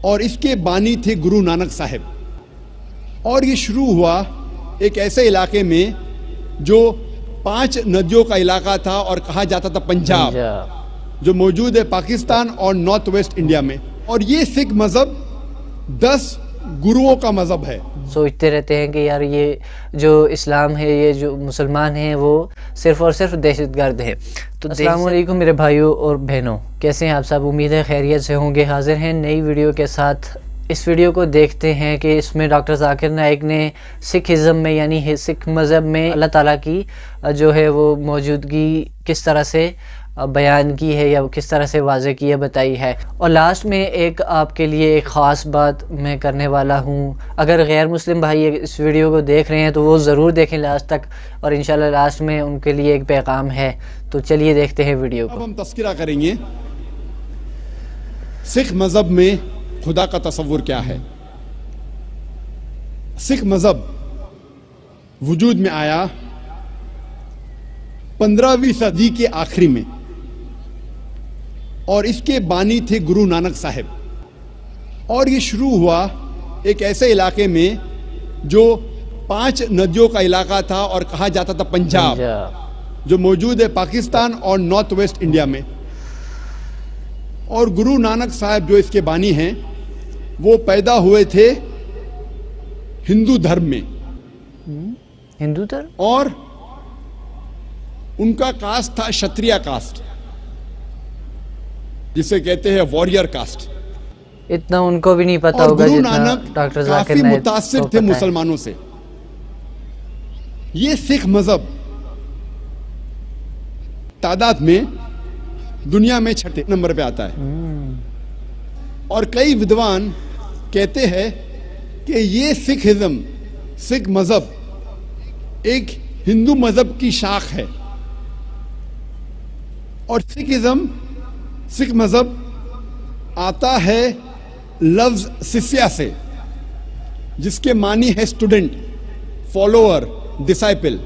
और इसके बानी थे गुरु नानक साहिब। और ये शुरू हुआ एक ऐसे इलाके में जो 5 नदियों का इलाका था और कहा जाता था पंजाब, जो मौजूद है पाकिस्तान और नॉर्थ वेस्ट इंडिया में। और ये सिख मज़हब 10 गुरुओं का मज़हब है। सोचते रहते हैं कि यार ये जो इस्लाम है, ये जो मुसलमान हैं, वो सिर्फ़ और सिर्फ दहशतगर्द हैं। तो अस्सलाम वालेकुम मेरे भाइयों और बहनों, कैसे हैं आप सब? उम्मीद है खैरियत से होंगे। हाजिर हैं नई वीडियो के साथ। इस वीडियो को देखते हैं कि इसमें डॉक्टर जाकिर नाइक ने सिखिज़म में यानी सिख मज़हब में अल्लाह ताला की जो है वो मौजूदगी किस तरह से बयान की है या किस तरह से वाज़े की है, बताई है। और लास्ट में एक आपके लिए एक ख़ास बात मैं करने वाला हूँ। अगर गैर मुस्लिम भाई इस वीडियो को देख रहे हैं तो वो ज़रूर देखें लास्ट तक, और इंशाल्लाह लास्ट में उनके लिए एक पैगाम है। तो चलिए देखते हैं वीडियो को। अब हम तस्करा करेंगे सिख मज़हब में खुदा का तसव्वुर क्या है। सिख मज़हब वजूद में आया 15वीं सदी के आखिरी में, और इसके बानी थे गुरु नानक साहिब। और ये शुरू हुआ एक ऐसे इलाके में जो 5 नदियों का इलाका था और कहा जाता था पंजाब, जो मौजूद है पाकिस्तान और नॉर्थ वेस्ट इंडिया में। और गुरु नानक साहिब जो इसके बानी हैं, वो पैदा हुए थे हिंदू धर्म में। हिंदू धर्म? और उनका कास्ट था क्षत्रिय कास्ट, जिसे कहते हैं वॉरियर कास्ट। इतना उनको भी नहीं पता होगा। गुरु नानक काफी मुतासिर थे मुसलमानों से। ये सिख मज़हब तादाद में दुनिया में 6 नंबर पे आता है। और कई विद्वान कहते हैं कि ये सिखिज़म, सिख मज़हब एक हिंदू मज़हब की शाख है। और सिखिज़म, सिख मज़हब आता है लफ्ज़ शिष्या से, जिसके मानी है स्टूडेंट, फॉलोअर, डिसाइपल,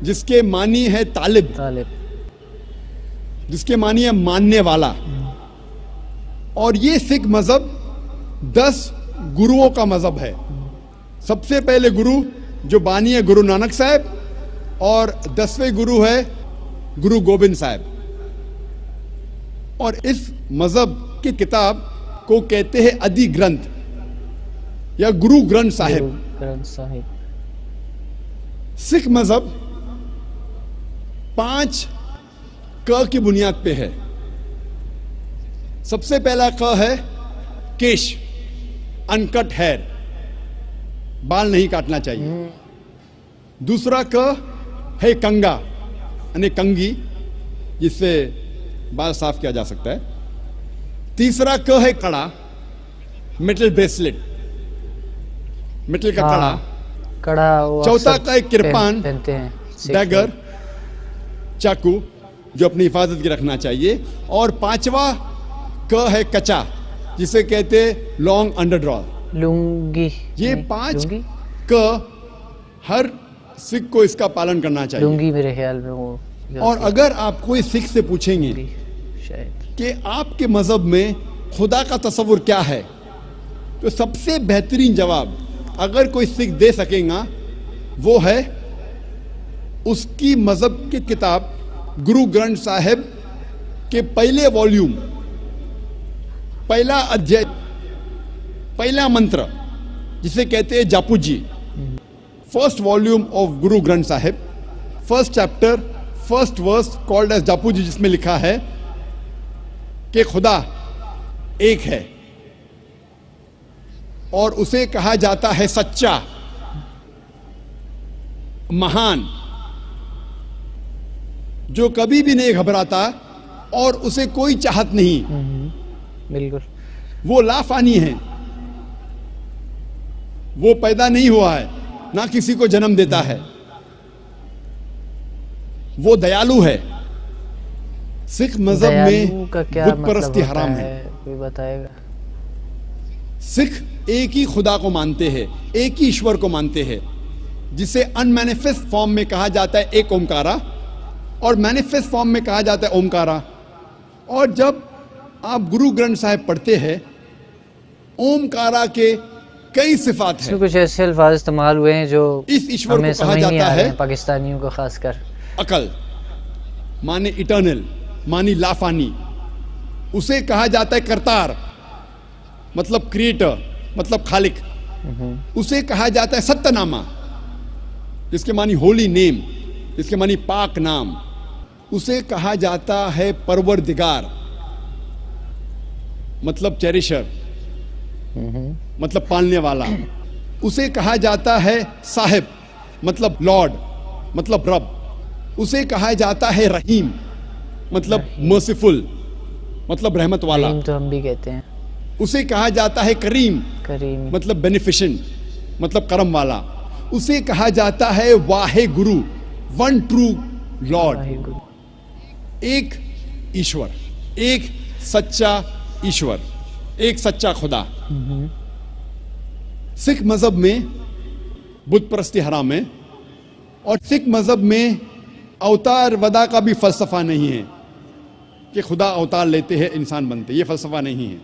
जिसके मानी है तालिब, जिसके मानी है मानने वाला। और ये सिख मज़हब 10 गुरुओं का मज़हब है। सबसे पहले गुरु जो बानी है गुरु नानक साहब, और 10वें गुरु है गुरु गोबिंद साहब। और इस मज़हब की किताब को कहते हैं आदि ग्रंथ या गुरु ग्रंथ साहिब। सिख मज़हब 5 क की बुनियाद पे है। सबसे पहला क है केश, अनकट हेयर, बाल नहीं काटना चाहिए। दूसरा क है कंगा, यानी कंगी, जिससे बाल साफ किया जा सकता है। तीसरा क है कड़ा, मेटल ब्रेसलेट, मेटल का कड़ा। चौथा का है किरपान, डैगर, चाकू, जो अपनी हिफाजत की रखना चाहिए। और 5वां क है कचा, जिसे कहते लॉन्ग अंडरड्रॉ, लुंगी। ये 5 क हर सिख को इसका पालन करना चाहिए। लुंगी मेरे ख्याल में वो। और अगर आप कोई सिख से पूछेंगे कि आपके मज़हब में खुदा का तसव्वुर क्या है, तो सबसे बेहतरीन जवाब अगर कोई सिख दे सकेगा वो है उसकी मज़हब की किताब गुरु ग्रंथ साहिब के पहले वॉल्यूम, पहला अध्याय, पहला मंत्र, जिसे कहते हैं Japu ji. First volume of Guru Granth Sahib, first chapter, first verse called as Japu ji, जिसमें लिखा है कि खुदा एक है और उसे कहा जाता है सच्चा, महान, जो कभी भी नहीं घबराता और उसे कोई चाहत नहीं। बिल्कुल। वो लाफानी है, वो पैदा नहीं हुआ है, ना किसी को जन्म देता है। वो दयालु है। सिख मजहब में बुत परस्ती हराम है। कोई बताएगा? सिख एक ही खुदा को मानते हैं, एक ही ईश्वर को मानते हैं, जिसे अनमैनिफेस्ट फॉर्म में कहा जाता है एक ओमकारा और मैनिफेस्ट फॉर्म में कहा जाता है ओमकारा। और जब आप गुरु ग्रंथ साहिब पढ़ते हैं ओमकारा के कई सिफात इसमें हैं। कुछ ऐसे अल्फाज इस्तेमाल हुए हैं जो इस ईश्वर हमें को कहा समझ नहीं जाता आ रहे है हैं, पाकिस्तानियों को खासकर। अकल, माने इटर्नल, मानी लाफानी। उसे कहा जाता है करतार, मतलब क्रिएटर, मतलब खालिक। उसे कहा जाता है सत्यनामा, जिसके मानी होली नेम, जिसके मानी पाक नाम। उसे कहा जाता है परवरदिगार, मतलब चेरिशर, मतलब पालने वाला। उसे कहा जाता है साहिब, मतलब लॉर्ड, मतलब रब। उसे कहा जाता है रहीम, मतलब मर्सीफुल, मतलब रहमत वाला। रहीम तो हम भी कहते हैं। उसे कहा जाता है करीम, करीम, मतलब बेनिफिशेंट, मतलब करम वाला। उसे कहा जाता है Wahe Guru, one true Lord, Waheguru. एक ईश्वर, एक सच्चा ईश्वर, एक सच्चा खुदा। सिख मजहब में बुत परस्ती हराम है, और सिख मजहब में अवतार वदा का भी फलसफा नहीं है कि खुदा अवतार लेते हैं इंसान बनते, ये फलसफा नहीं है।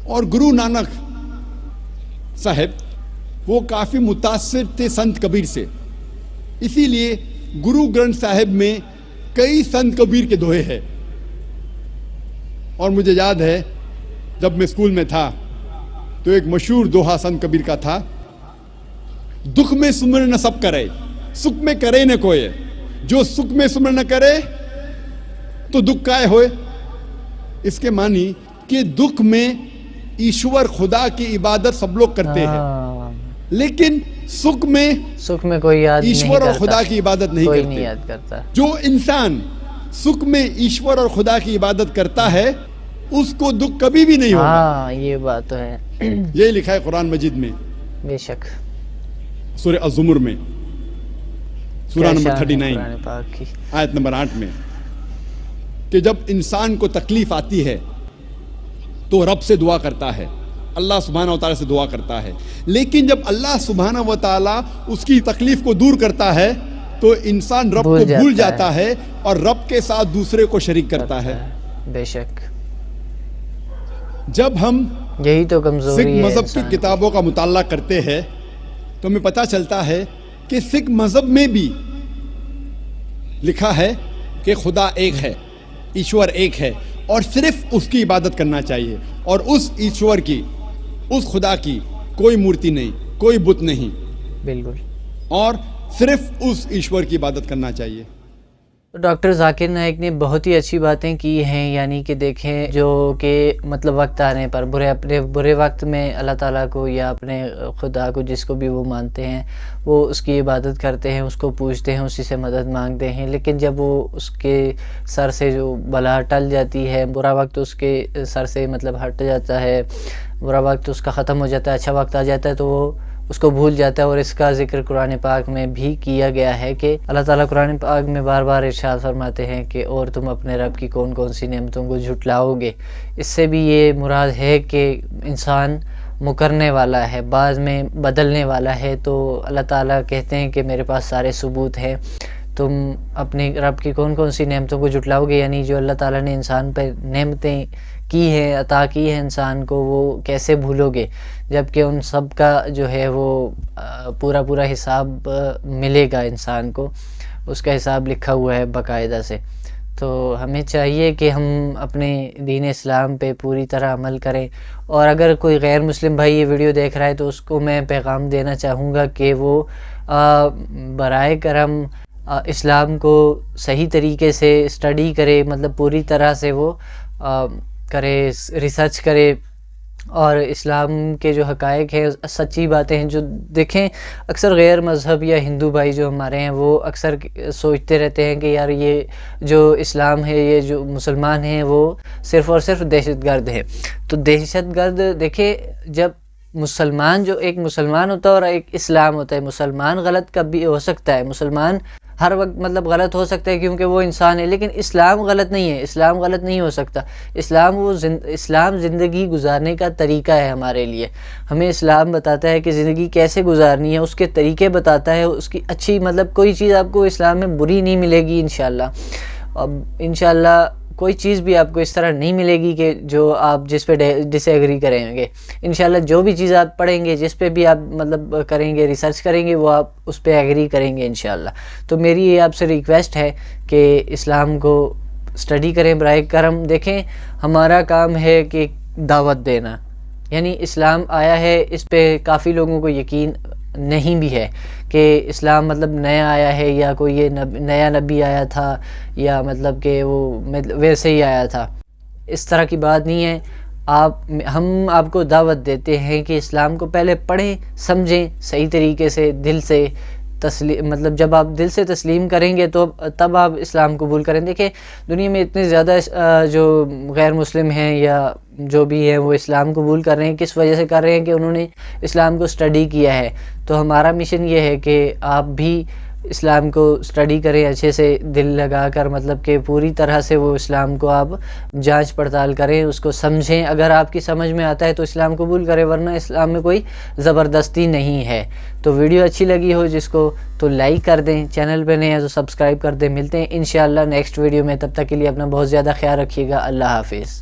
और गुरु नानक साहब वो काफ़ी मुतासिर थे संत कबीर से, इसीलिए गुरु ग्रंथ साहिब में कई संत कबीर के दोहे हैं। और मुझे याद है जब मैं स्कूल में था तो एक मशहूर दोहा संत कबीर का था, दुख में सुमर न सब करे, सुख में करे न कोई, जो सुख में सुमर न करे तो दुख काय होए। इसके मानी कि दुख में ईश्वर खुदा की इबादत सब लोग करते हैं, लेकिन सुख में कोई याद नहीं ईश्वर और करता, खुदा की इबादत नहीं कोई करते। नहीं याद करता। जो इंसान सुख में ईश्वर और खुदा की इबादत करता है उसको दुख कभी भी नहीं होगा। हाँ, ये बात तो है। यही लिखा है कुरान मजीद में, बेशक। सूरह अज़्ज़ुमर में, सूरह नंबर 39 कुरान पाक की। आयत नंबर 8 में, कि जब इंसान को तकलीफ आती है तो रब से दुआ करता है, अल्लाह सुब्हानहू व तआला से दुआ करता है। लेकिन जब अल्लाह सुब्हानहू व तआला उसकी तकलीफ को दूर करता है तो इंसान रब को भूल जाता है और रब के साथ दूसरे को शरीक करता है। बेशक, जब हम यही तो कमजोरी सिख है मजहब इंसान की किताबों का मुताला करते हैं तो हमें पता चलता है कि सिख मजहब में भी लिखा है कि खुदा एक है, ईश्वर एक है, और सिर्फ उसकी इबादत करना चाहिए, और उस ईश्वर की, उस खुदा की कोई मूर्ति नहीं, कोई बुत नहीं, बिल्कुल। और सिर्फ उस ईश्वर की इबादत करना चाहिए। तो डॉक्टर जाकिर नाइक ने बहुत ही अच्छी बातें की हैं, यानी कि देखें जो कि मतलब वक्त आने पर अपने बुरे वक्त में अल्लाह ताला को या अपने खुदा को, जिसको भी वो मानते हैं, वो उसकी इबादत करते हैं, उसको पूछते हैं, उसी से मदद मांगते हैं। लेकिन जब वो उसके सर से जो बला टल जाती है, बुरा वक्त उसके सर से मतलब हट जाता है, बुरा वक्त उसका ख़त्म हो जाता है, अच्छा वक्त आ जाता है, तो वो उसको भूल जाता है। और इसका जिक्र कुरान पाक में भी किया गया है कि अल्लाह ताला कुरान पाक में बार बार इरशाद फरमाते हैं कि और तुम अपने रब की कौन कौन सी नेमतों को झुटलाओगे। इससे भी ये मुराद है कि इंसान मुकरने वाला है, बाद में बदलने वाला है। तो अल्लाह ताला कहते हैं कि मेरे पास सारे सबूत हैं, तुम अपने रब की कौन कौन सी नेमतों को झुटलाओगे, यानी जो अल्लाह ताला ने इंसान पर नेमतें की हैं, अता की है इंसान को, वो कैसे भूलोगे, जबकि उन सब का जो है वो पूरा पूरा हिसाब मिलेगा इंसान को, उसका हिसाब लिखा हुआ है बाकायदा से। तो हमें चाहिए कि हम अपने दीन इस्लाम पे पूरी तरह अमल करें। और अगर कोई गैर मुस्लिम भाई ये वीडियो देख रहा है तो उसको मैं पैगाम देना चाहूँगा कि वो बराए करम इस्लाम को सही तरीके से स्टडी करे, मतलब पूरी तरह से वो करे, रिसर्च करे, और इस्लाम के जो हक़ाइक़ हैं, सच्ची बातें हैं, जो देखें अक्सर गैर मज़हब या हिंदू भाई जो हमारे हैं वो अक्सर सोचते रहते हैं कि यार ये जो इस्लाम है, ये जो मुसलमान हैं वो सिर्फ़ और सिर्फ दहशतगर्द हैं। तो दहशतगर्द देखें, जब मुसलमान, जो एक मुसलमान होता है और एक इस्लाम होता है, मुसलमान गलत कभी हो सकता है, मुसलमान हर वक्त मतलब गलत हो सकता है क्योंकि वो इंसान है, लेकिन इस्लाम गलत नहीं है, इस्लाम गलत नहीं हो सकता। इस्लाम इस्लाम ज़िंदगी गुजारने का तरीका है हमारे लिए। हमें इस्लाम बताता है कि ज़िंदगी कैसे गुजारनी है, उसके तरीके बताता है, उसकी अच्छी मतलब कोई चीज़ आपको इस्लाम में बुरी नहीं मिलेगी इंशाअल्लाह। अब इंशाअल्लाह कोई चीज़ भी आपको इस तरह नहीं मिलेगी कि जो आप जिस पे डिसएग्री करेंगे। इंशाल्लाह जो भी चीज़ आप पढ़ेंगे, जिस पे भी आप मतलब करेंगे, रिसर्च करेंगे, वो आप उस पे एग्री करेंगे इंशाल्लाह। तो मेरी ये आपसे रिक्वेस्ट है कि इस्लाम को स्टडी करें बराए करम। देखें, हमारा काम है कि दावत देना, यानी इस्लाम आया है, इस पे काफ़ी लोगों को यकीन नहीं भी है कि इस्लाम मतलब नया आया है या कोई ये नया नबी आया था या मतलब कि वो वैसे ही आया था। इस तरह की बात नहीं है। हम आपको दावत देते हैं कि इस्लाम को पहले पढ़ें, समझें सही तरीके से, दिल से मतलब जब आप दिल से तस्लीम करेंगे तो तब आप इस्लाम कबूल करें। देखिए, दुनिया में इतने ज़्यादा जो गैर मुस्लिम हैं या जो भी हैं वो इस्लाम कबूल कर रहे हैं, किस वजह से कर रहे हैं कि उन्होंने इस्लाम को स्टडी किया है। तो हमारा मिशन ये है कि आप भी इस्लाम को स्टडी करें अच्छे से, दिल लगा कर, मतलब कि पूरी तरह से वो इस्लाम को आप जांच पड़ताल करें, उसको समझें। अगर आपकी समझ में आता है तो इस्लाम कबूल करें, वरना इस्लाम में कोई ज़बरदस्ती नहीं है। तो वीडियो अच्छी लगी हो जिसको तो लाइक कर दें, चैनल पे नए हैं तो सब्सक्राइब कर दें। मिलते हैं इंशाअल्लाह नेक्स्ट वीडियो में, तब तक के लिए अपना बहुत ज़्यादा ख्याल रखिएगा। अल्लाह हाफिज़।